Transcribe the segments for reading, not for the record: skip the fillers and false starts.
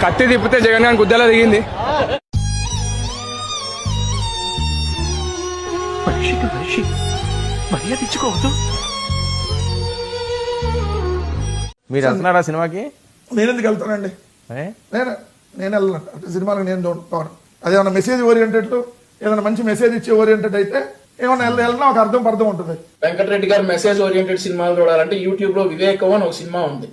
కత్తి తిప్పితే జగన్ గారి గుద్దలా దిగింది. మనిషికి మనిషి మర్యాద ఇచ్చుకోవద్దు. మీరు వెళ్తున్నారా సినిమాకి? నేను ఎందుకు వెళ్తానండి? నేను వెళ్ళను సినిమాలకు. నేను చూడను. అదేమన్నా మెసేజ్ ఓరియంటెడ్, ఏదైనా మంచి మెసేజ్ ఇచ్చే ఓరియంటెడ్ అయితే ఏమన్నా వెళ్ళినా ఒక అర్థం ఉంటుంది. వెంకటరెడ్డి గారు మెసేజ్ ఓరియంటెడ్ సినిమాలు చూడాలంటే యూట్యూబ్ లో వివేకం అని ఒక సినిమా ఉంది.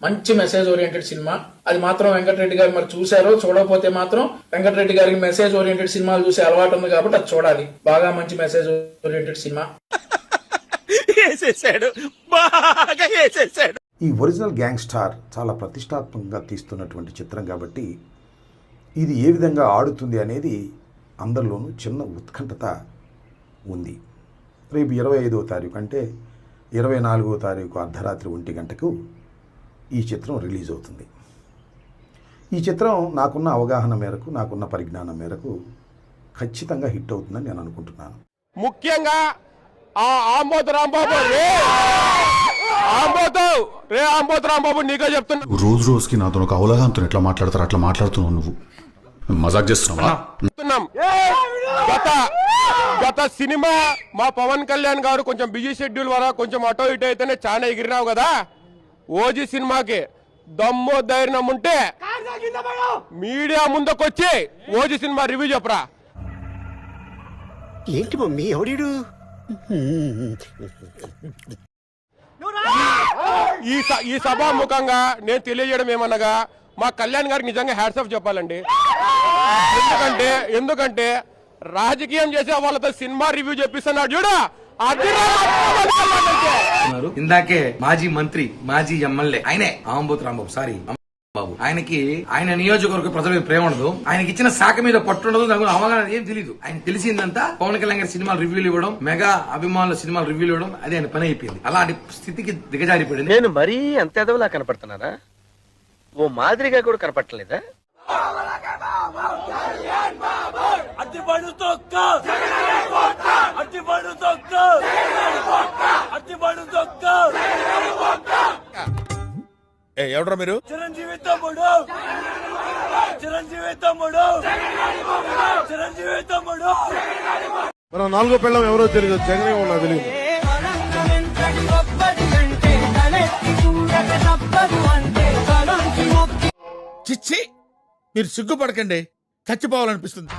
మంచి మెసేజ్ ఓరియంటెడ్ సినిమా. అది మాత్రం వెంకటరెడ్డి గారు మరి చూసారో చూడకపోతే మాత్రం వెంకటరెడ్డి గారికి మెసేజ్ ఓరియంటెడ్ సినిమాలు చూసే అలవాటు ఉంది కాబట్టి అది చూడాలి. బాగా మంచి మెసేజ్ ఓరియంటెడ్ సినిమా. ఈ ఒరిజినల్ గ్యాంగ్ స్టార్ చాలా ప్రతిష్టాత్మకంగా తీస్తున్నటువంటి చిత్రం కాబట్టి ఇది ఏ విధంగా ఆడుతుంది అనేది అందరిలోనూ చిన్న ఉత్కంఠత ఉంది. రేపు 25వ తారీఖు అంటే 24వ తారీఖు అర్ధరాత్రి 1 గంటకు ఈ చిత్రం రిలీజ్ అవుతుంది. ఈ చిత్రం నాకున్న అవగాహన మేరకు, నాకున్న పరిజ్ఞానం మేరకు ఖచ్చితంగా హిట్ అవుతుందని నేను అనుకుంటున్నాను. ముఖ్యంగా ఆ ఆంబోతు రాంబాబు రాంబాబు నీకే చెప్తున్నా, రోజు రోజుకి నాతో ఒక అవగాహనతో ఎట్లా మాట్లాడతారు అట్లా మాట్లాడుతున్నావు. నువ్వు మజాక్ చేస్తున్నావా? గత సినిమా మా పవన్ కళ్యాణ్ గారు కొంచెం బిజీ షెడ్యూల్ వల్ల కొంచెం అటో ఇటో అయితేనే చాలా ఎగిరినావు కదా. ఓజీ సినిమాకి దమ్ము ధైర్యం ఉంటే మీడియా ముందుకొచ్చి ఓజీ సినిమా రివ్యూ చెప్పరా. ఏంటి మమ్మీ ఎవడీడు? ఈ సభాముఖంగా నేను తెలియజేయడం ఏమనగా మా కళ్యాణ్ గారికి నిజంగా హ్యాట్స్ ఆఫ్ చెప్పాలండి. ఎందుకంటే రాజకీయం చేసే వాళ్ళతో సినిమా రివ్యూ చెప్పిస్తున్నాడు చూడ. ఇందాకే మాజీ మంత్రి, మాజీ ఎమ్మెల్యే ఆయనే ఆంబోతు రాంబాబు, సారీ బాబు, ఆయన నియోజకవర్గ ప్రజల మీద ప్రేమ ఉండదు, ఆయనకి ఇచ్చిన శాఖ మీద పట్టుండదు, నాకు అవగాహన ఏం తెలియదు. ఆయన తెలిసిందంతా పవన్ కళ్యాణ్ గారి సినిమాలు రివ్యూలు ఇవ్వడం, మెగా అభిమానుల సినిమాలు రివ్యూలు ఇవ్వడం, అది ఆయన పని అయిపోయింది. అలాంటి స్థితికి దిగజారిపోయింది. నేను మరీ అంత ఎదవలా కనపడుతున్నారా? ఓ మాదిరిగా కూడా కనపడలేదా? ఎవడ్రా మీరు? చిరంజీవి తమ్ముడు. మన 4వ పిల్లం ఎవరో తెలియదు, జగనే ఉన్నా తెలియదు. చిచ్చి, మీరు సిగ్గుపడకండి, చచ్చిపోవాలనిపిస్తుంది.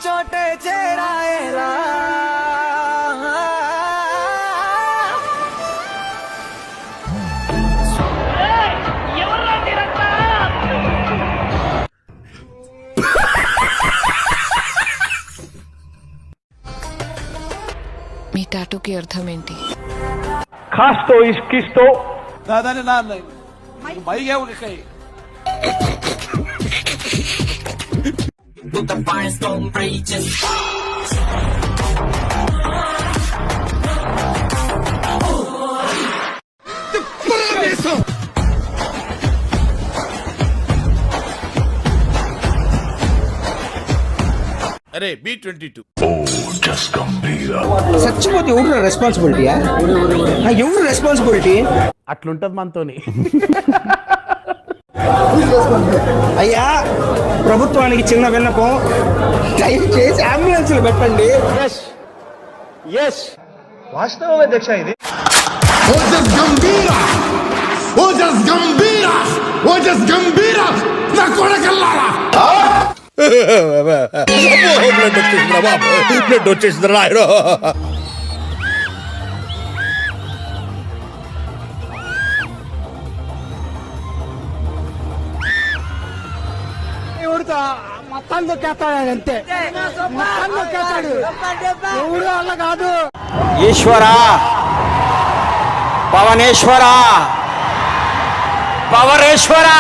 చోటే చేరాయేలా మీ టాటూకి అర్థం ఏంటి? కాస్తో ఇస్కిస్తో దాదాని నాన్న మైగే ఒక కై. అరే B22 చచ్చిపోతే ఎవరు రెస్పాన్సిబిలిటీయా? ఎవరు రెస్పాన్సిబిలిటీ? అట్లుంటది మనతోని. అయ్యా, ప్రభుత్వానికి చిన్న విన్నపం, దయచేసి అంబులెన్స్లు పెట్టండి. వాస్తవం అధ్యక్ష ఇది. బ్లడ్ వచ్చేసింది రాయడం. మొత్తం దొక్కేస్తాడు అంతే, మొత్తం దొక్కేస్తాడు. ఎవడు వల్ల కాదు. ఈశ్వరా, పవనేశ్వరా, పవరేశ్వరా.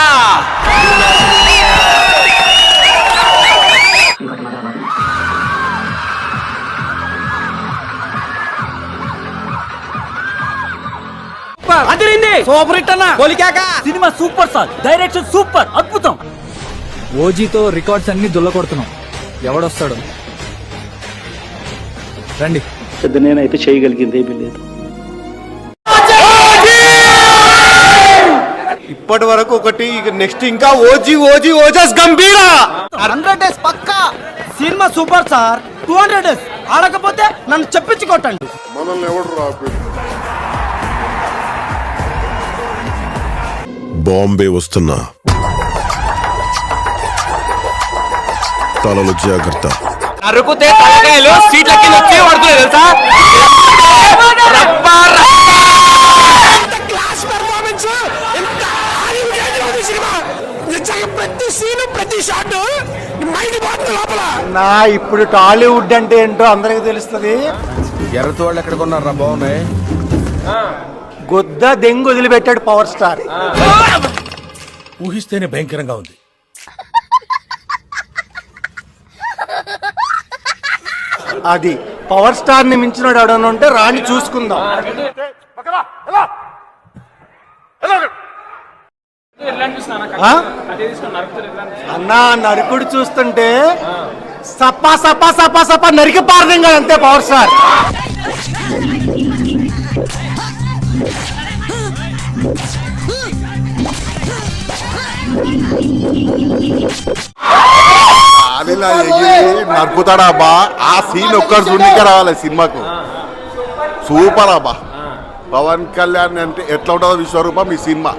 సూపర్ అదిరింది సూపర్ హిట్ అన్న కొలికాక cinema super sir direction super అద్భుతం ఓజీతో రికార్డ్స్ అన్ని దుల్లకొడుతున్నాం ఎవడొస్తాడు రండి పెద్ద నేనైతే చేయగలిగింది ఏమీ లేదు. ఇప్పటి వరకు ఒకటి నెక్స్ట్ ఇంకా ఓజీ ఓజీ ఓజస్ గంభీర 100 డేస్ పక్కా సినిమా సూపర్ సార్ 200 డేస్ ఆడకపోతే నన్ను చెప్పించి కొట్టండి బాంబే వస్తున్నా తలలు జాగ్రత్త. అరుకుతే తలకాయలు సీట్ల కింద వచ్చి పడుతున్నాయి తెలుసా నా ఇప్పుడు టాలీవుడ్ అంటే ఏంటో అందరికి తెలుస్తుంది. ఎర్రతోళ్ళు ఎక్కడ కొన్నారా బాగున్నాయి. గొద్ద దెంగు వదిలిపెట్టాడు పవర్ స్టార్. ఊహిస్తేనే భయంకరంగా ఉంది. అది పవర్ స్టార్ ని మించినాడు ఎవడన్నా ఉంటే రాని చూసుకుందాం. అన్నా నరుకుడు చూస్తుంటే సపా సపా సపా సపా నరికి పారడం కదా అంతే పవర్ స్టార్. నరుకుతాడా అబ్బా, ఆ సీన్ ఒక్కరు చూడనికే రావాలి సినిమాకు. సూపర్ అబ్బా. పవన్ కళ్యాణ్ అంటే ఎట్లా ఉంటుందో విశ్వరూపం ఈ సినిమా.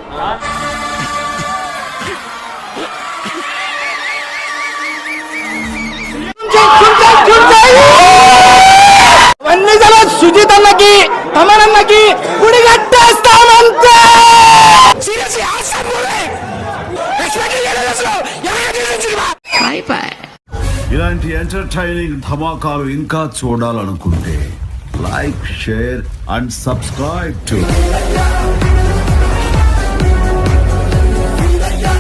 సుజిత్ అన్నకి తమరన్నకి గుడి కట్టేస్తామంతే. ఇలాంటి ఎంటర్టైనింగ్ ధమాకాలు ఇంకా చూడాలనుకుంటే like share and subscribe to